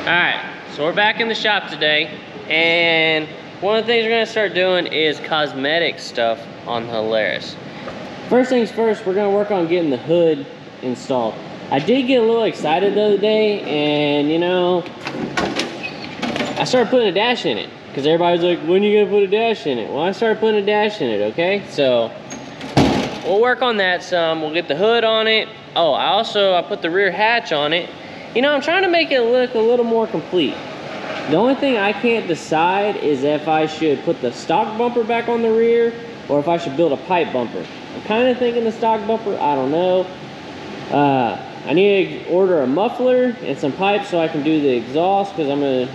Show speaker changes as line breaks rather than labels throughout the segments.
Alright, so we're back in the shop today, and one of the things we're gonna start doing is cosmetic stuff on the Holaris. First things first, we're gonna work on getting the hood installed. I did get a little excited the other day, and you know, I started putting a dash in it, because everybody's like, when are you gonna put a dash in it? Well, I started putting a dash in it, okay? So, we'll work on that some. We'll get the hood on it. Oh, I put the rear hatch on it. You know, I'm trying to make it look a little more complete. The only thing I can't decide is if I should put the stock bumper back on the rear or if I should build a pipe bumper. I'm kind of thinking the stock bumper, I don't know. I need to order a muffler and some pipes so I can do the exhaust, because I'm going to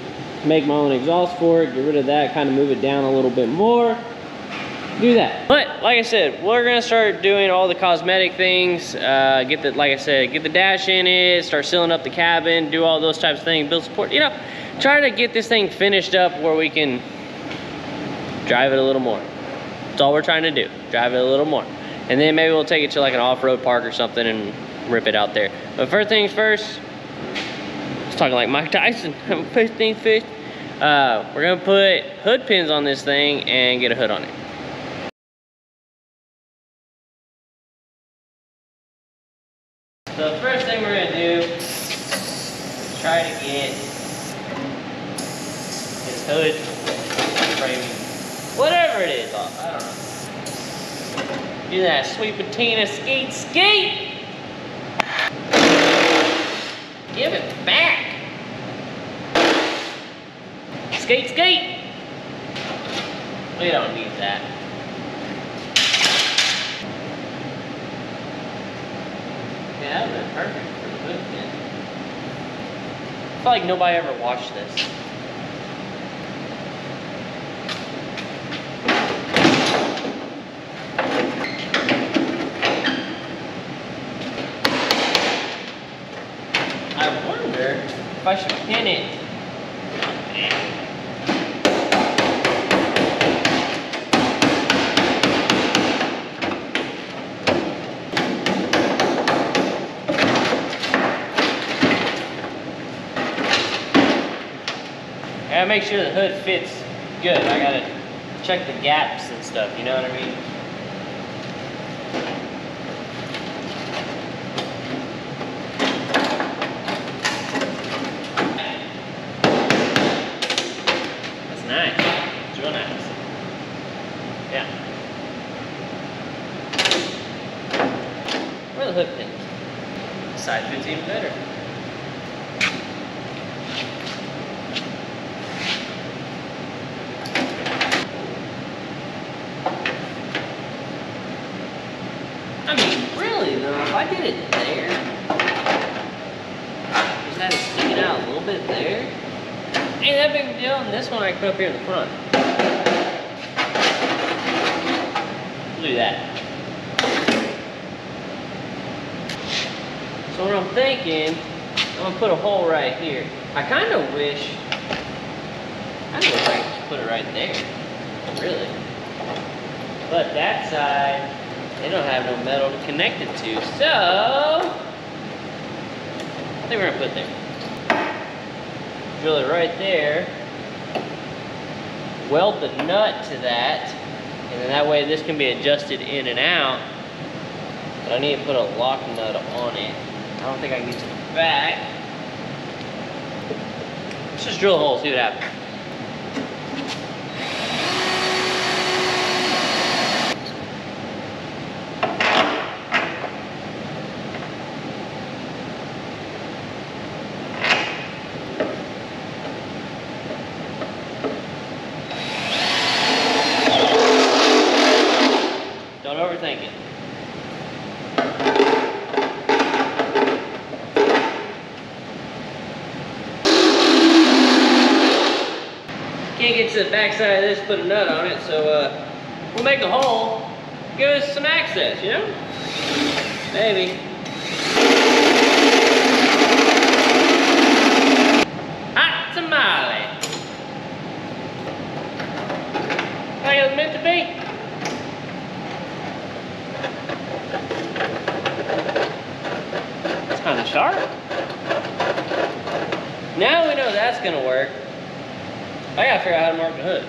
make my own exhaust for it, get rid of that, kind of move it down a little bit more. Do that. But like I said, we're gonna start doing all the cosmetic things, get the dash in it, start sealing up the cabin, do all those types of things, build support, you know, try to get this thing finished up where we can drive it a little more. That's all we're trying to do, drive it a little more. And then maybe we'll take it to like an off-road park or something and rip it out there. But first things first, I was talking like Mike Tyson, first things first, we're gonna put hood pins on this thing and get a hood on it. So the first thing we're gonna do is try to get his hood framing, whatever it is, I don't know. Do that sweet patina skate, skate! Give it back! Skate, skate! We don't need that. Yeah, that would have been perfect for the hood pin. I feel like nobody ever watched this. I wonder if I should pin it. I gotta make sure the hood fits good. I gotta check the gaps and stuff, you know what I mean? That's nice. It's real nice. Yeah. Where are the hood pins? This side fits even better. I mean, really though, if I did it there, just have it sticking out a little bit there, ain't that big a deal, and this one I can put up here in the front. We'll do that. So what I'm thinking, I'm gonna put a hole right here. I kind of wish I could just put it right there, really. But that side, they don't have no metal to connect it to, so I think we're gonna put it there. Drill it right there. Weld the nut to that, and then that way this can be adjusted in and out. But I need to put a lock nut on it. I don't think I can get to the back. Let's just drill a hole, see what happens. Don't overthink it. Can't get to the back side of this, put a nut on it, so we'll make a hole, give us some access, you know? Maybe. Hot tamale. How you meant to be? That's kind of sharp. Now we know that's gonna work, I gotta figure out how to mark the hood.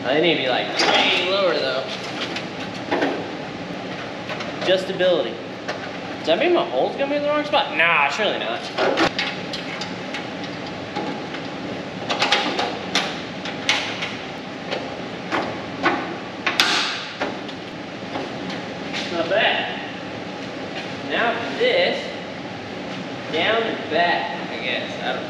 They need to be like way lower though. Adjustability. Does that mean my hole's gonna be in the wrong spot? Nah, surely not. Not bad. Now for this, down and back, I guess. I don't know.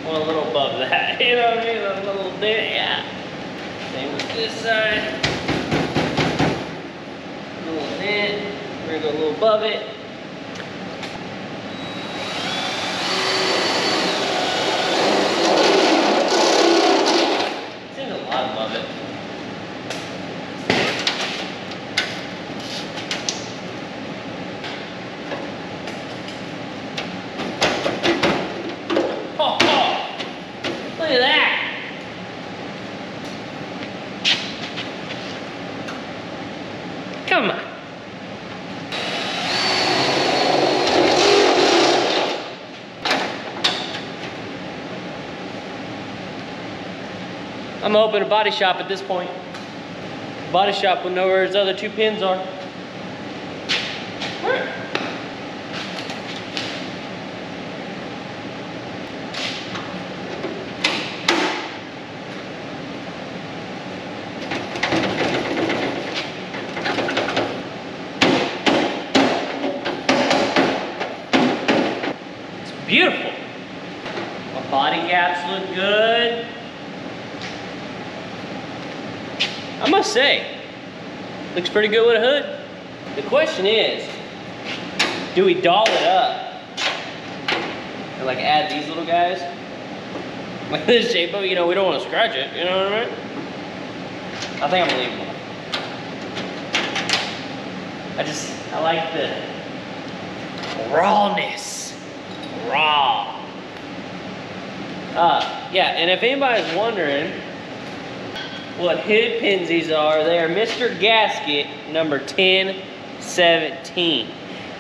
One a little above that, you know what I mean? A little bit, yeah. Same with this side. A little bit. We're gonna go a little above it. Seems a lot above it. Look at that! Come on! I'm gonna open a body shop at this point. Body shop will know where his other two pins are. Beautiful. My body gaps look good. I must say, looks pretty good with a hood. The question is, do we doll it up? And like add these little guys? Like this shape, but you know, we don't want to scratch it, you know what I mean? I think I'm gonna leave them. I like the rawness. Raw. Yeah, and if anybody's wondering what hood pins these are, they are Mr. Gasket number 1017.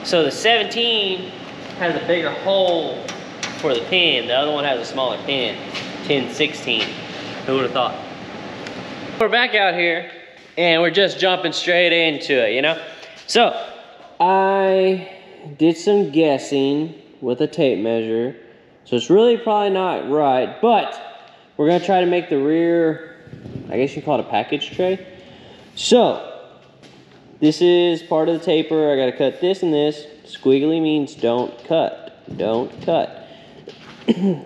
So the 17 has a bigger hole for the pin, the other one has a smaller pin, 1016. Who would have thought? We're back out here and we're just jumping straight into it, you know? So I did some guessing with a tape measure. So it's really probably not right, but we're gonna try to make the rear, I guess you call it a package tray. So this is part of the taper. I gotta cut this and this. Squiggly means don't cut, don't cut.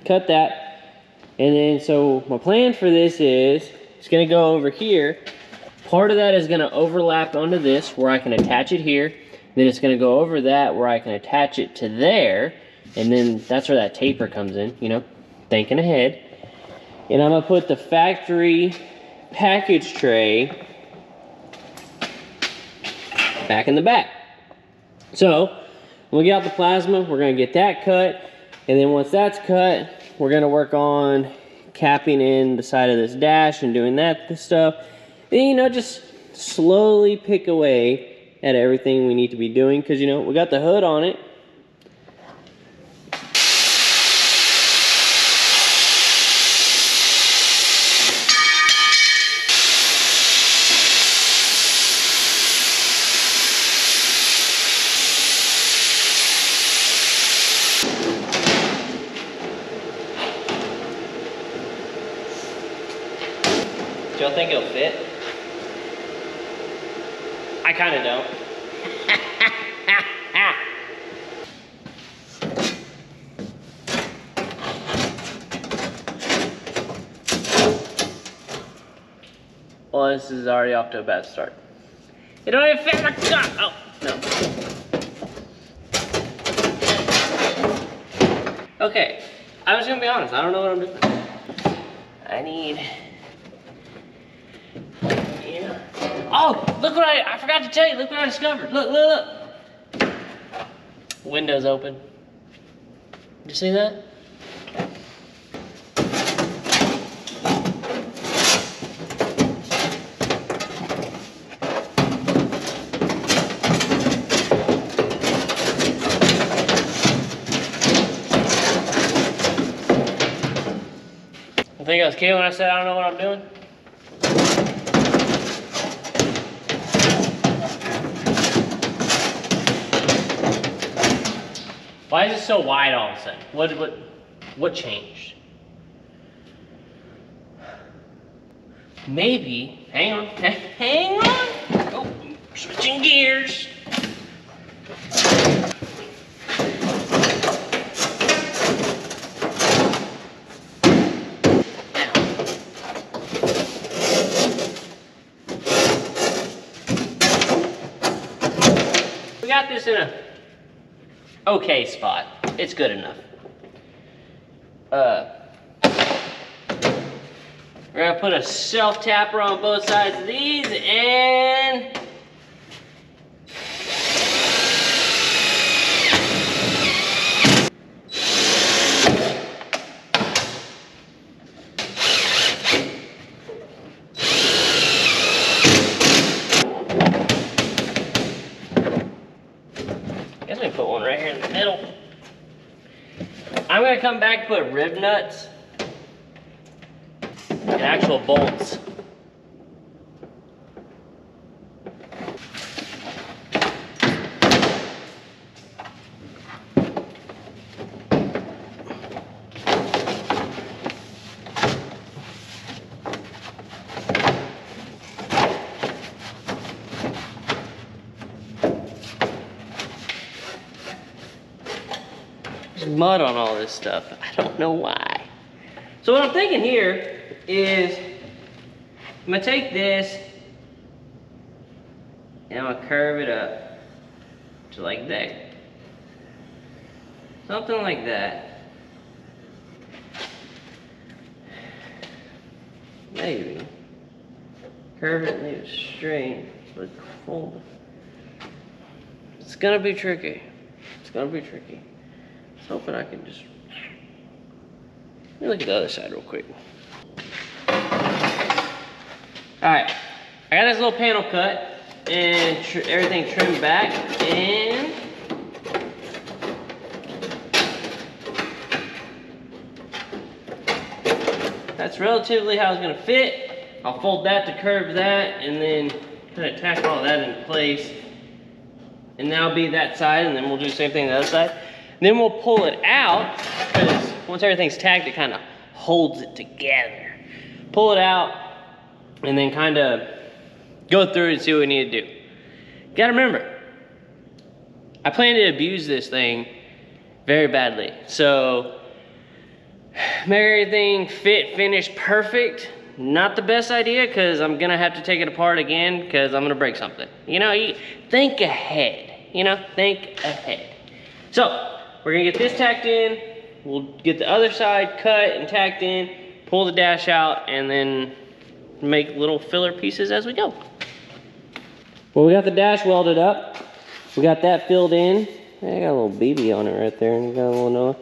Cut that. And then, so my plan for this is, it's gonna go over here. Part of that is gonna overlap onto this where I can attach it here. Then it's gonna go over that where I can attach it to there. And then that's where that taper comes in, you know, thinking ahead. And I'm gonna put the factory package tray back in the back. So, we'll get out the plasma, we're gonna get that cut. And then once that's cut, we're gonna work on capping in the side of this dash and doing that stuff. And, you know, just slowly pick away at everything we need to be doing. Because, you know, we got the hood on it. don't think it'll fit? I kind of don't. Well, this is already off to a bad start. It don't even fit my gun. Oh, no. Okay, I was gonna be honest. I don't know what I'm doing. I need. Yeah. Oh, look what I forgot to tell you. Look what I discovered. Look, look, look. Windows open. Did you see that? I think I was kidding when I said I don't know what I'm doing. Why is it so wide all of a sudden? What changed? Maybe, hang on, hang on. Oh, switching gears. We got this in a okay spot. It's good enough. We're gonna put a self-tapper on both sides of these and I guess we put one right here in the middle. I'm gonna come back and put rib nuts and actual bolts. There's mud on all this stuff. I don't know why. So what I'm thinking here is I'm gonna take this and I'm gonna curve it up to like there. Something like that. Maybe. Curve it and leave it straight. But fold it. It's gonna be tricky. It's gonna be tricky. I was hoping I can just. Let me look at the other side real quick. Alright, I got this little panel cut and everything trimmed back, and that's relatively how it's going to fit. I'll fold that to curve that and then kind of tack all that into place. And that'll be that side, and then we'll do the same thing on the other side. And then we'll pull it out, because once everything's tacked, it kind of holds it together. Pull it out, and then kind of go through it and see what we need to do. You gotta remember, I plan to abuse this thing very badly. So, make everything fit, finish, perfect. Not the best idea, because I'm gonna have to take it apart again, because I'm gonna break something. You know, you think ahead, you know, think ahead. So, we're gonna get this tacked in, we'll get the other side cut and tacked in, pull the dash out, and then make little filler pieces as we go. Well, we got the dash welded up. We got that filled in. I got a little BB on it right there, and got a little Noah.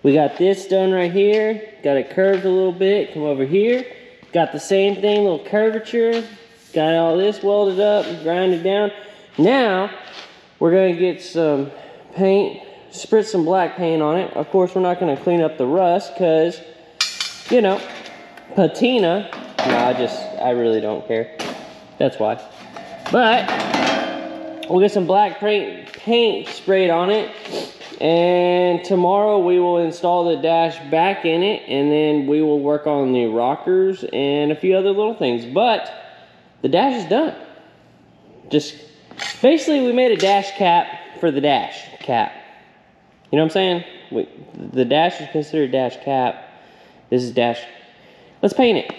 We got this done right here. Got it curved a little bit. Come over here. Got the same thing, little curvature. Got all this welded up, grinded down. Now, we're gonna get some paint, spritz some black paint on it. Of course, we're not gonna clean up the rust, because, you know, patina. No, I really don't care. That's why. But we'll get some black paint sprayed on it. And tomorrow we will install the dash back in it, and then we will work on the rockers and a few other little things. But the dash is done. Just basically we made a dash cap for the dash cap. You know what I'm saying? The dash is considered dash cap. This is dash. Let's paint it.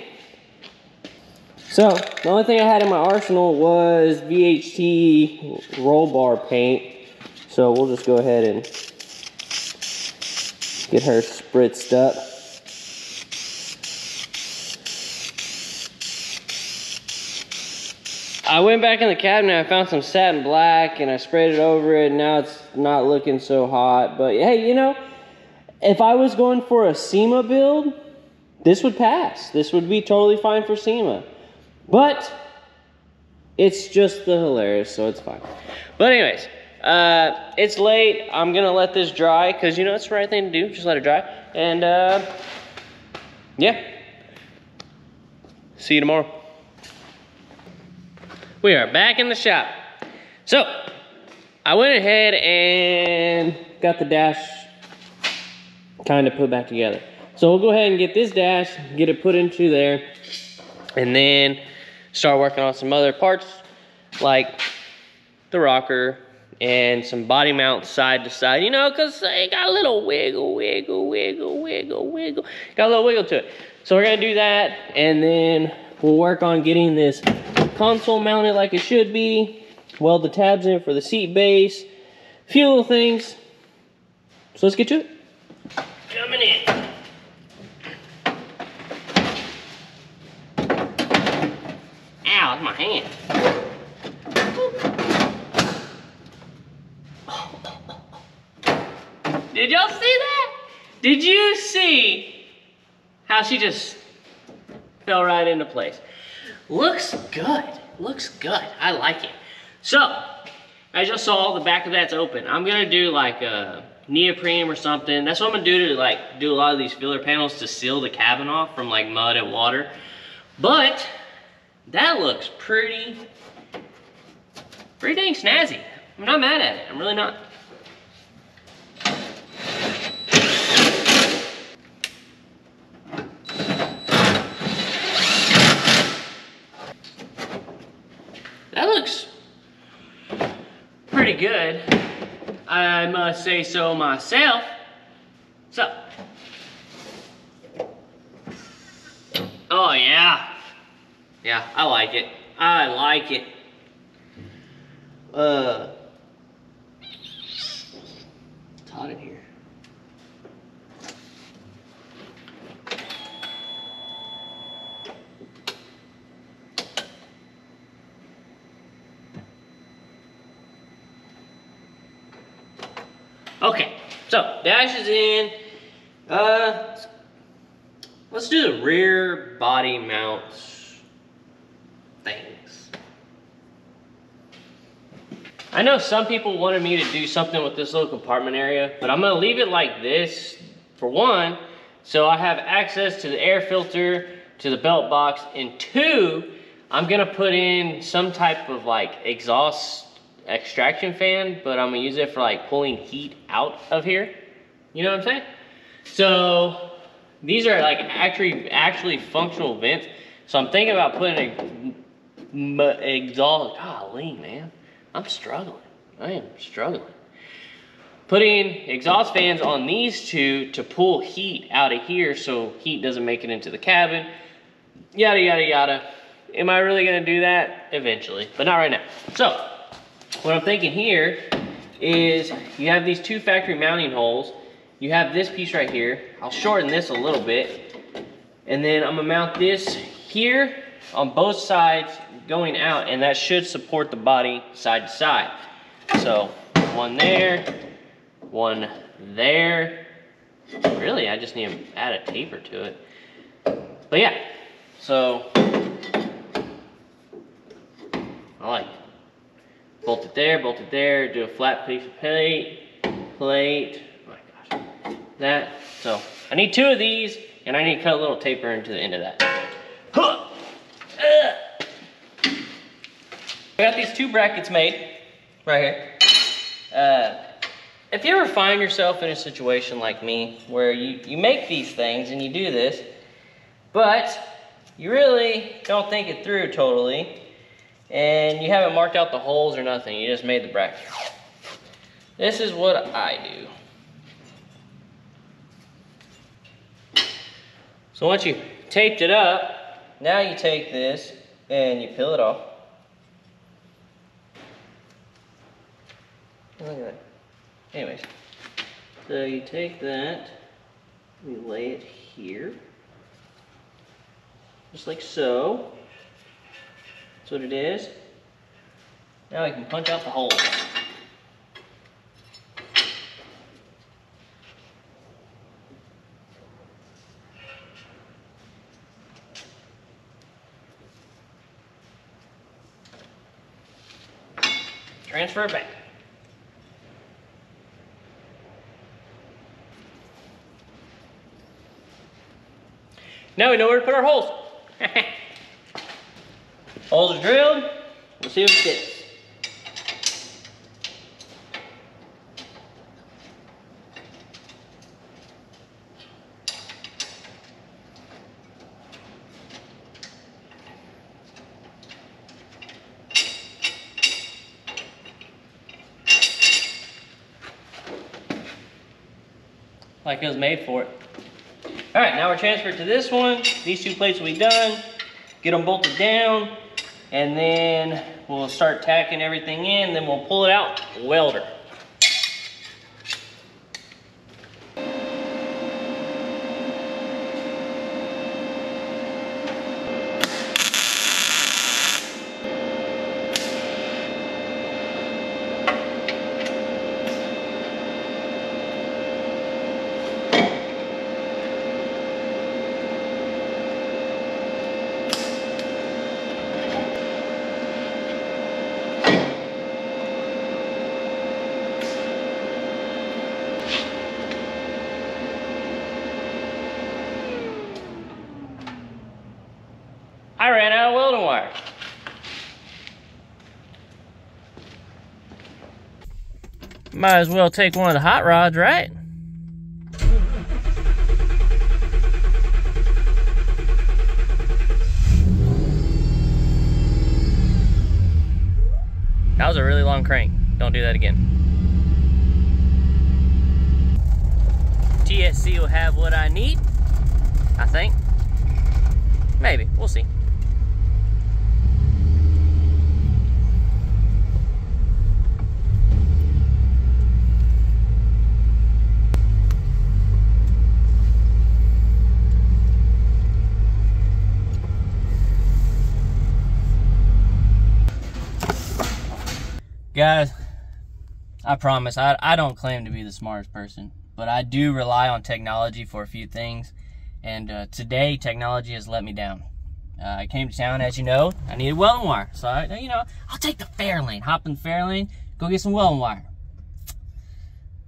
So the only thing I had in my arsenal was VHT roll bar paint. So we'll just go ahead and get her spritzed up. I went back in the cabinet, I found some satin black and I sprayed it over it, and now it's not looking so hot. But hey, you know, if I was going for a SEMA build, this would pass. This would be totally fine for SEMA. But it's just the Holaris, so it's fine. But anyways, it's late. I'm gonna let this dry because, you know, it's the right thing to do. Just let it dry. And yeah, see you tomorrow. We are back in the shop. So I went ahead and got the dash kind of put back together. So we'll go ahead and get this dash, get it put into there, and then start working on some other parts like the rocker and some body mounts side to side, you know, because they got a little wiggle. Got a little wiggle to it. So we're gonna do that, and then we'll work on getting this console mounted like it should be, weld the tabs in for the seat base, a few little things. So let's get to it. Coming in. Ow, it's my hand. Did y'all see that? Did you see how she just fell right into place? Looks good. Looks good. I like it. So, as y'all saw, the back of that's open. I'm gonna do like a neoprene or something. That's what I'm gonna do to like do a lot of these filler panels to seal the cabin off from like mud and water. But that looks pretty dang snazzy. I'm not mad at it. I'm really not. That looks pretty good, I must say so myself. So, oh yeah, I like it. I like it. It's hot in here. Okay, so dash is in. Let's do the rear body mounts things. I know some people wanted me to do something with this little compartment area, but I'm gonna leave it like this, for one, so I have access to the air filter, to the belt box, and two, I'm gonna put in some type of like exhaust extraction fan, but I'm gonna use it for like pulling heat out of here. You know what I'm saying? So these are like actually functional vents. So I'm thinking about putting a exhaust. Golly, man, I'm struggling. I am struggling. Putting exhaust fans on these two to pull heat out of here so heat doesn't make it into the cabin. Yada yada yada. Am I really gonna do that? Eventually, but not right now. So what I'm thinking here is you have these two factory mounting holes. You have this piece right here. I'll shorten this a little bit. And then I'm gonna mount this here on both sides going out, and that should support the body side to side. So one there, one there. Really, I just need to add a taper to it. But yeah, so I like it. Bolt it there, do a flat piece of plate. Oh my gosh, that. So I need two of these, and I need to cut a little taper into the end of that. I got these two brackets made, right here. If you ever find yourself in a situation like me where you make these things and you do this, but you really don't think it through totally, and you haven't marked out the holes or nothing, you just made the bracket. This is what I do. So once you taped it up, now you take this and you peel it off. Look at that. Anyways, so you take that, we lay it here, just like so. That's what it is. Now we can punch out the holes. Transfer it back. Now we know where to put our holes. Holes are drilled. We'll see what it fits. Like it was made for it. All right, now we're transferred to this one. These two plates will be done. Get them bolted down, and then we'll start tacking everything in, then we'll pull it out, welder. I ran out of welding wire. Might as well take one of the hot rods, right? That was a really long crank. Don't do that again. TSC will have what I need, I think. Maybe, we'll see. Guys, I promise, I don't claim to be the smartest person, but I do rely on technology for a few things, and today, technology has let me down. I came to town, as you know, I needed welding wire, so I'll take the fair lane, hop in the fair lane, go get some welding wire.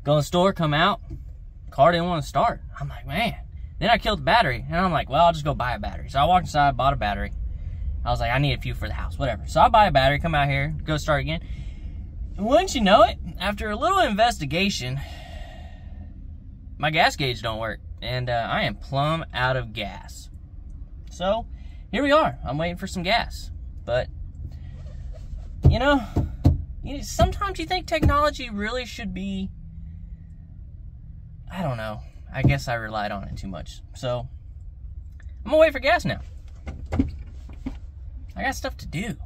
Go in the store, come out, car didn't want to start. I'm like, man. Then I killed the battery, and I'm like, well, I'll just go buy a battery. So I walked inside, bought a battery. I was like, I need a few for the house, whatever. So I buy a battery, come out here, go start again. And wouldn't you know it, after a little investigation, my gas gauge don't work, and I am plumb out of gas. So here we are. I'm waiting for some gas, but sometimes you think technology really should be, I don't know. I guess I relied on it too much. So I'm gonna wait for gas now. I got stuff to do.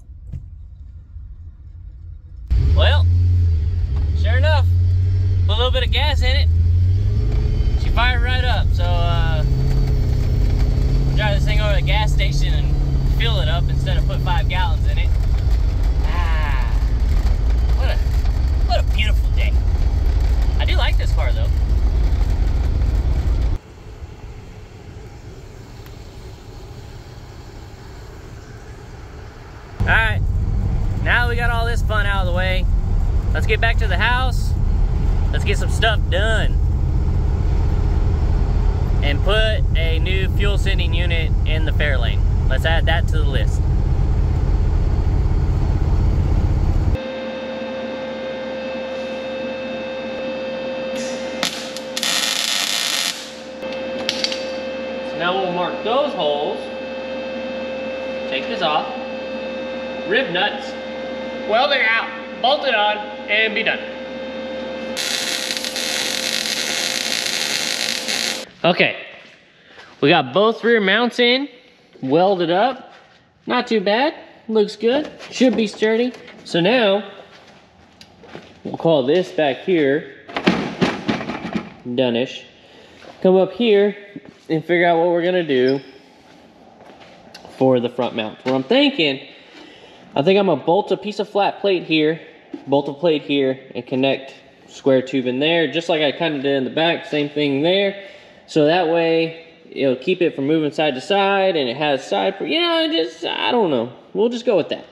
Well, sure enough, put a little bit of gas in it. She fired right up. So I'll drive this thing over to the gas station and fill it up instead of put 5 gallons in it. What a beautiful day. I do like this car though. Alright, now we got all this fun out of the way. Let's get back to the house. Let's get some stuff done. And put a new fuel sending unit in the fair lane. Let's add that to the list. Now we'll mark those holes. Take this off. Rib nuts. Weld it out. Bolt it on. And be done. Okay. We got both rear mounts in. Welded up. Not too bad. Looks good. Should be sturdy. So now, we'll call this back here done-ish. Come up here and figure out what we're gonna do for the front mount. What I'm thinking, I think I'm gonna bolt a piece of flat plate here, bolt a plate here, and connect square tube in there, just like I kind of did in the back, same thing there. So that way, it'll keep it from moving side to side, and it has side, you know, just, I don't know. We'll just go with that.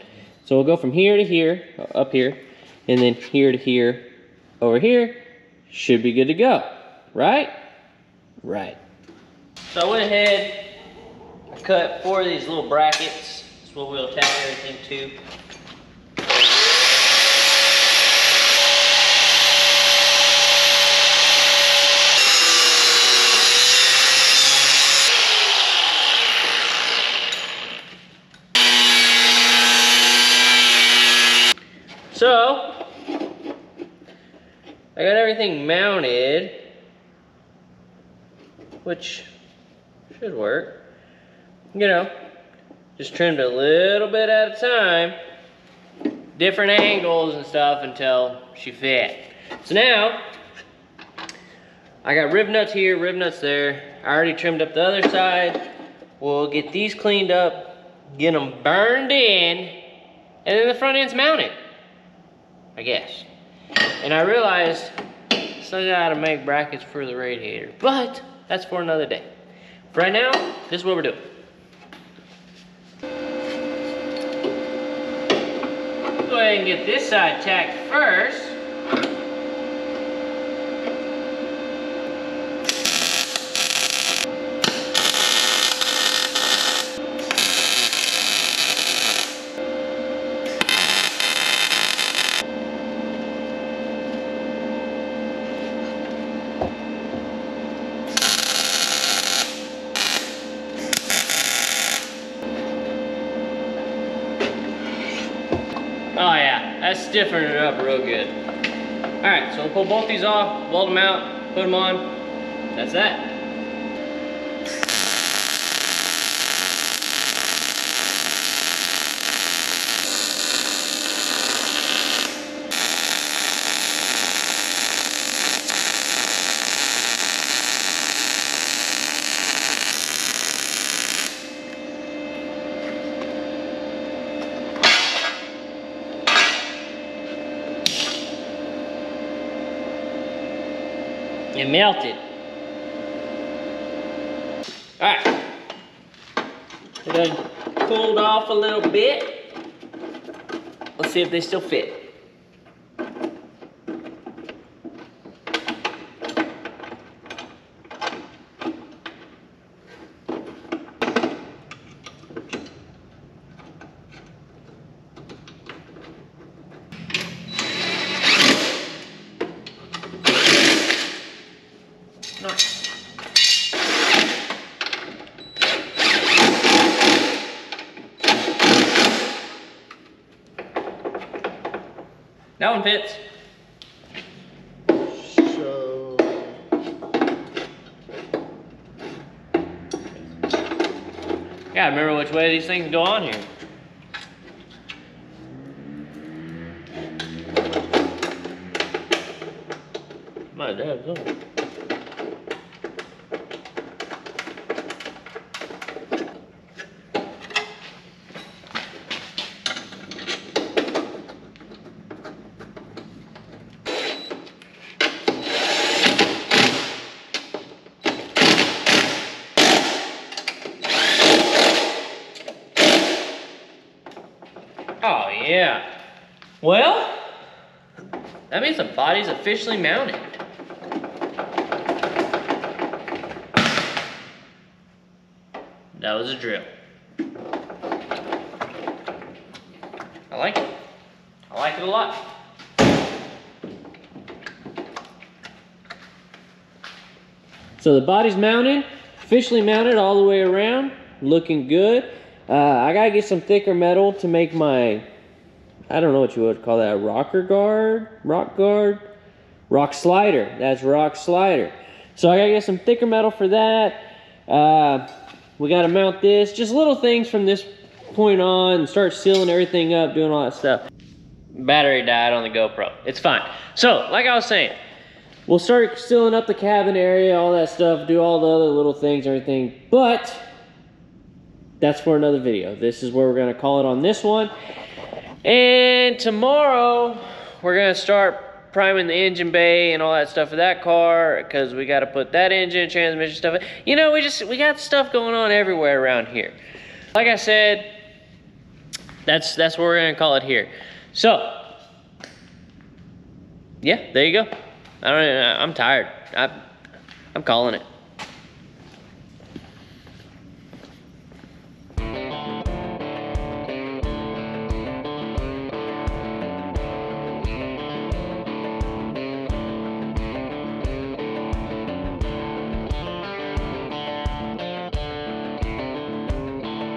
So we'll go from here to here, up here, and then here to here, over here. Should be good to go, right? Right. So I went ahead, I cut 4 of these little brackets. That's what we'll attach everything to. So, I got everything mounted, which should work. You know, just trimmed a little bit at a time, different angles and stuff until she fit. So now, I got rib nuts here, rib nuts there. I already trimmed up the other side. We'll get these cleaned up, get them burned in, and then the front end's mounted, I guess. And I realized I still gotta make brackets for the radiator, but that's for another day. For right now, this is what we're doing. Go ahead and get this side tacked first. Oh yeah, that's stiffening it up real good. All right, so we'll pull both these off, weld them out, put them on. That's that. It melted. All right. It done cooled off a little bit. Let's see if they still fit. Nice. That one fits.
So
Yeah, remember which way these things go on here. My dad's on. Oh yeah. Well, that means the body's officially mounted. That was a drill. I like it. I like it a lot. So the body's mounted, officially mounted all the way around, looking good. I gotta get some thicker metal to make my, I don't know what you would call that, rock slider. That's rock slider. So I gotta get some thicker metal for that. We gotta mount this, just little things from this point on, and start sealing everything up, doing all that stuff. Battery died on the GoPro. It's fine. So, like I was saying, we'll start sealing up the cabin area, all that stuff, do all the other little things, everything, but that's for another video. This is where we're gonna call it on this one. And tomorrow, we're gonna start priming the engine bay and all that stuff for that car, because we gotta put that engine, transmission stuff in. You know, we got stuff going on everywhere around here. Like I said, that's what we're gonna call it here. So, yeah, there you go. I'm tired. I'm calling it.